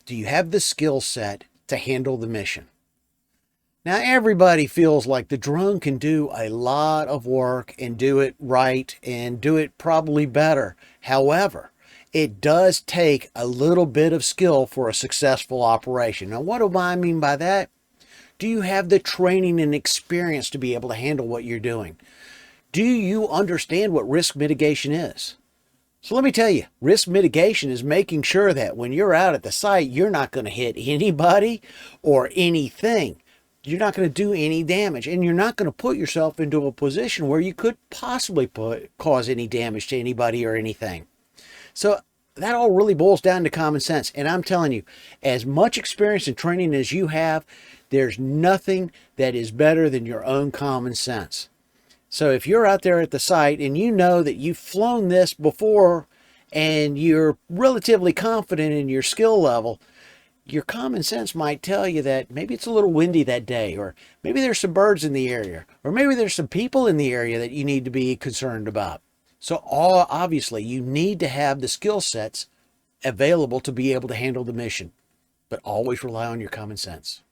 Do you have the skill set to handle the mission? Now, everybody feels like the drone can do a lot of work and do it right and do it probably better. However, it does take a little bit of skill for a successful operation. Now, what do I mean by that? Do you have the training and experience to be able to handle what you're doing? Do you understand what risk mitigation is? So let me tell you, risk mitigation is making sure that when you're out at the site, you're not going to hit anybody or anything. You're not going to do any damage, and you're not going to put yourself into a position where you could possibly cause any damage to anybody or anything. So that all really boils down to common sense. And I'm telling you, as much experience and training as you have, there's nothing that is better than your own common sense. So if you're out there at the site and you know that you've flown this before and you're relatively confident in your skill level, your common sense might tell you that maybe it's a little windy that day, or maybe there's some birds in the area, or maybe there's some people in the area that you need to be concerned about. So obviously you need to have the skill sets available to be able to handle the mission, but always rely on your common sense.